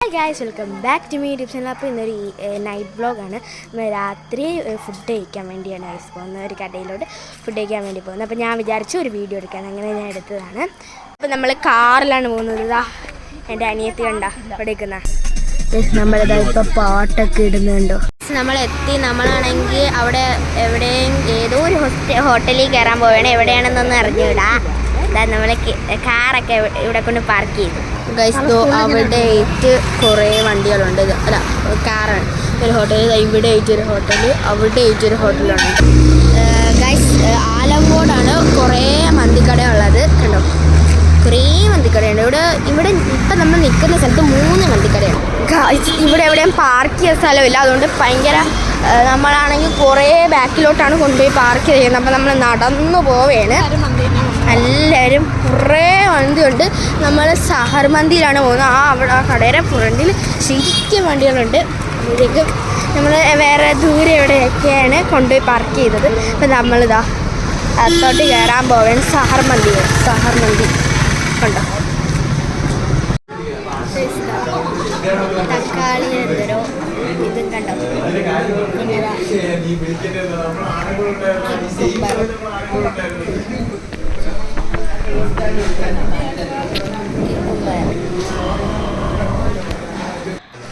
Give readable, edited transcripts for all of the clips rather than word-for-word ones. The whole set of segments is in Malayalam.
Hi guys, welcome back to me YouTube channel. അപ്പോൾ ഇന്നൊരു നൈറ്റ് വ്ളോഗാണ്. രാത്രി ഫുഡ് കഴിക്കാൻ വേണ്ടിയാണ് ഗൈസ് പോകുന്നത്. ഒരു കടയിലോട്ട് ഫുഡ് കഴിക്കാൻ വേണ്ടി പോകുന്നത്. അപ്പോൾ ഞാൻ വിചാരിച്ചു ഒരു വീഡിയോ എടുക്കാൻ, അങ്ങനെ ഞാൻ എടുത്തതാണ്. അപ്പോൾ നമ്മൾ കാറിലാണ് പോകുന്നത്. ഇതാ എൻ്റെ അനിയത്തി കണ്ട ഇവിടെ നിൽക്കുന്ന നമ്മളിതാ ഇപ്പോൾ പാട്ടൊക്കെ ഇടുന്നുണ്ടോ. നമ്മളാണെങ്കിൽ അവിടെ എവിടെയും ഏതോ ഒരു ഹോട്ടലിൽ കയറാൻ പോവുകയാണ്. എവിടെയാണെന്നൊന്നും അറിഞ്ഞൂടാ. നമ്മൾ കാറൊക്കെ ഇവിടെ കൊണ്ട് പാർക്ക് ചെയ്തു ഗൈസ്. അവിടെ ആയിട്ട് കുറേ വണ്ടികളുണ്ട്. അല്ല, കാറാണ്. ഒരു ഹോട്ടൽ ഇവിടെ ആയിട്ടൊരു ഹോട്ടൽ, അവിടെ ആയിട്ടൊരു ഹോട്ടലുണ്ട് ഗൈസ്. ആലങ്കോടാണ് കുറേ മന്തിക്കടയുള്ളത്. കണ്ടോ, കുറേ മന്തിക്കടയുണ്ട് ഇവിടെ. ഇപ്പം നമ്മൾ നിൽക്കുന്ന സ്ഥലത്ത് 3 മന്തിക്കടയാണ് ഗൈസ്. ഇവിടെ എവിടെയും പാർക്ക് ചെയ്യാൻ സ്ഥലമില്ല. അതുകൊണ്ട് ഭയങ്കര നമ്മളാണെങ്കിൽ കുറേ ബാക്കിലോട്ടാണ് കൊണ്ടുപോയി പാർക്ക് ചെയ്യുന്നത്. അപ്പോൾ നമ്മൾ നടന്നു പോവുകയാണ്. എല്ലാവരും കുറേ വണ്ടിയുണ്ട്. നമ്മൾ സഹർ മന്തിയിലാണ് പോകുന്നത്. അവിടെ ആ കടയുടെ ഫ്രണ്ടിൽ ശരിക്കും വണ്ടികളുണ്ട്. അപ്പോഴേക്കും നമ്മൾ വേറെ ദൂരെ എവിടെയൊക്കെയാണ് കൊണ്ടുപോയി പാർക്ക് ചെയ്തത്. അപ്പം നമ്മളിതാ അത്തോട്ട് കയറാൻ പോവുകയാണ്. സഹർ മന്തി കണ്ടോ. തക്കാളി എന്തരോ ഇതും കണ്ടോ.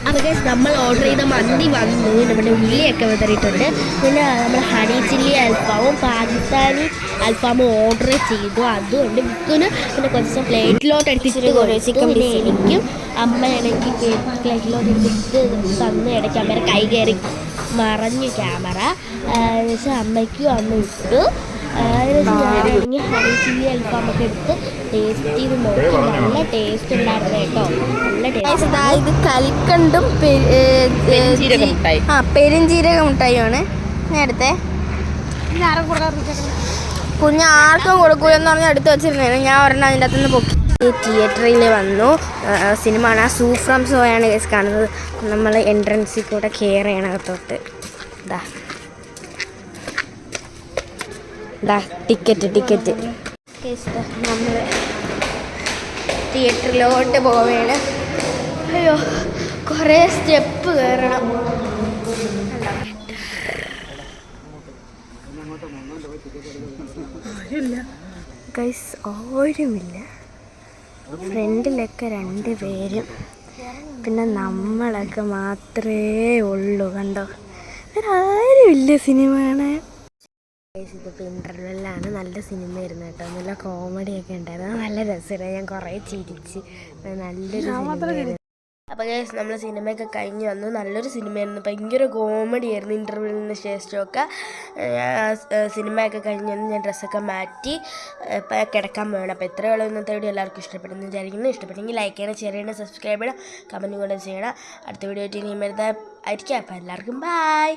അപ്പോൾ ഗൈസ്, നമ്മൾ ഓർഡർ ചെയ്ത മന്തി വന്നു. നമ്മുടെ ഉള്ളിയൊക്കെ വിതറിയിട്ടുണ്ട്. പിന്നെ നമ്മൾ ഹണി ചില്ലി അൽഫാമും പാകിസ്ഥാനി അൽഫാമും ഓർഡർ ചെയ്തു. അതുകൊണ്ട് വിൽക്കുന്നു. പിന്നെ കുറച്ച് പ്ലേറ്റിലോട്ട് എടുത്തിട്ട് ചിക്കൻ. പിന്നെ എനിക്കും അമ്മയാണെങ്കിൽ പ്ലേറ്റിലോട്ട് എടുത്തിട്ട് തന്നു. ഇടയ്ക്ക് അമ്മയുടെ കൈ കയറി മറഞ്ഞു ക്യാമറ. അമ്മയ്ക്കും അമ്മ ഇട്ടു. ഞാനാണെങ്കിൽ ഹണി ചില്ലി അൽഫാമൊക്കെ എടുത്ത് ടേസ്റ്റ് ചെയ്ത് നോക്കി. നല്ല ടേസ്റ്റ് ഉണ്ടായിരുന്നു കേട്ടോ, നല്ല ടേസ്റ്റ്. ഇത് കൽക്കണ്ടും പെരുംജീരക മിഠായിയാണ് നേരത്തെ. കുഞ്ഞ് ആർക്കും കൊടുക്കൂലെന്ന് പറഞ്ഞാൽ എടുത്ത് വെച്ചിരുന്നേന്. ഞാൻ ഒരെണ്ണം അതിൻ്റെ അകത്തുനിന്ന് പൊക്കി. തിയേറ്ററിൽ വന്നു. സിനിമ കാണാൻ സൂ ഫ്രം സോയാണ് കേസ് കാണുന്നത്. നമ്മൾ എൻട്രൻസിൽ കൂടെ കെയർ ചെയ്യണം അകത്തോട്ട്. ടിക്കറ്റ് നമ്മൾ തിയേറ്ററിലോട്ട് പോവുകയാണ്. അയ്യോ, കുറേ സ്റ്റെപ്പ് കയറണം. ഗൈസ്, ആരുമില്ല. ഫ്രണ്ടിലൊക്കെ 2 പേരും, പിന്നെ നമ്മളൊക്കെ മാത്രമേ ഉള്ളൂ. കണ്ടോ, വേറെ ആരുമില്ല സിനിമ കാണാൻ. ഇതിപ്പോൾ ഇൻ്റർവെല്ലാണ്. നല്ല സിനിമയായിരുന്നു കേട്ടോ. നല്ല കോമഡിയൊക്കെ ഉണ്ടായിരുന്നു. നല്ല രസമായിരുന്നു. ഞാൻ കുറേ ചിരിച്ച്. നല്ലൊരു സിനിമയായിരുന്നു. അപ്പോൾ ഗൈസ്, നമ്മൾ സിനിമയൊക്കെ കഴിഞ്ഞ് വന്നു. നല്ലൊരു സിനിമയായിരുന്നു. ഭയങ്കര കോമഡി ആയിരുന്നു. ഇൻ്റർവെല്ലിന് ശേഷമൊക്കെ സിനിമയൊക്കെ കഴിഞ്ഞ് വന്ന് ഞാൻ ഡ്രസ്സൊക്കെ മാറ്റി ഇപ്പം കിടക്കാൻ പോകണം. അപ്പോൾ എത്രയോളം ഇന്നത്തെ വീഡിയോ എല്ലാവർക്കും ഇഷ്ടപ്പെടുന്നു വിചാരിക്കുന്നു. ഇഷ്ടപ്പെട്ടെങ്കിൽ ലൈക്ക് ചെയ്യണം, ഷെയർ ചെയ്യണം, സബ്സ്ക്രൈബ് ചെയ്യണം, കമൻറ്റും കൂടെ ചെയ്യണം. അടുത്ത വീഡിയോ ആയിട്ട് ഇനിയും വരുന്നതായിരിക്കും. അപ്പോൾ എല്ലാവർക്കും ബൈ.